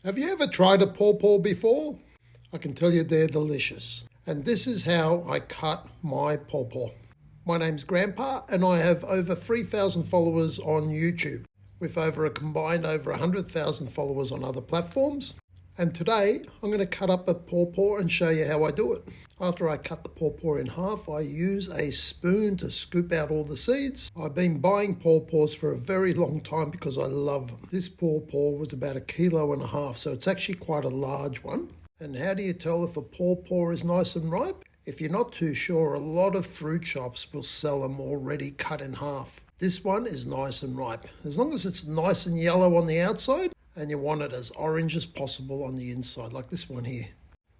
Have you ever tried a pawpaw before? I can tell you they're delicious. And this is how I cut my pawpaw. My name's Grandpa and I have over 3,000 followers on YouTube with over a combined over 100,000 followers on other platforms. And today I'm going to cut up a pawpaw and show you how I do it. After I cut the pawpaw in half, I use a spoon to scoop out all the seeds. I've been buying pawpaws for a very long time because I love them. This pawpaw was about 1.5 kilos, so it's actually quite a large one. And how do you tell if a pawpaw is nice and ripe? If you're not too sure, a lot of fruit shops will sell them already cut in half. This one is nice and ripe. As long as it's nice and yellow on the outside, and you want it as orange as possible on the inside, like this one here.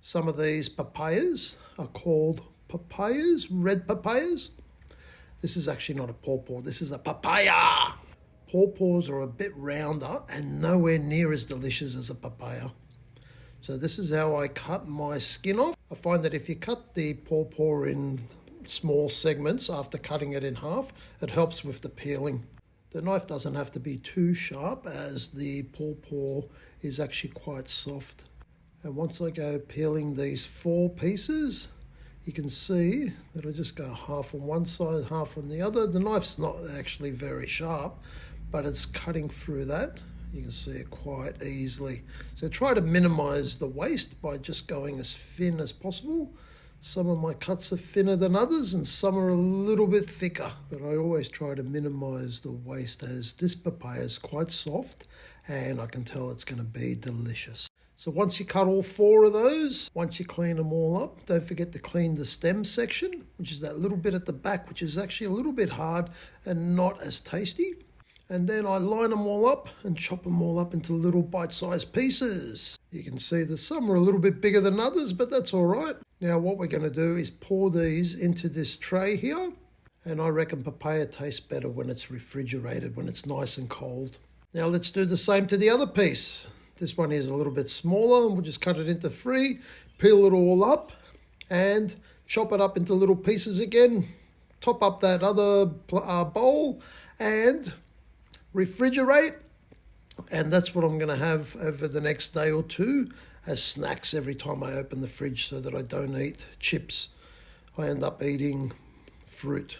Some of these papayas are called papayas, red papayas. This is actually not a pawpaw, this is a papaya. Pawpaws are a bit rounder and nowhere near as delicious as a papaya. So this is how I cut my skin off. I find that if you cut the pawpaw in small segments after cutting it in half, it helps with the peeling. The knife doesn't have to be too sharp as the pawpaw is actually quite soft. And once I go peeling these 4 pieces, you can see that I just go half on one side, half on the other. The knife's not actually very sharp, but it's cutting through that. You can see it quite easily. So try to minimize the waste by just going as thin as possible. Some of my cuts are thinner than others and some are a little bit thicker, but I always try to minimize the waste as this papaya is quite soft and I can tell it's going to be delicious. So once you cut all 4 of those, once you clean them all up, don't forget to clean the stem section, which is that little bit at the back, which is actually a little bit hard and not as tasty. And then I line them all up and chop them all up into little bite-sized pieces. You can see that some are a little bit bigger than others, but that's all right. Now what we're going to do is pour these into this tray here. And I reckon papaya tastes better when it's refrigerated, when it's nice and cold. Now let's do the same to the other piece. This one is a little bit smaller and we'll just cut it into 3, peel it all up and chop it up into little pieces again. Top up that other bowl and refrigerate, and that's what I'm going to have over the next day or 2 as snacks every time I open the fridge so that I don't eat chips. I end up eating fruit.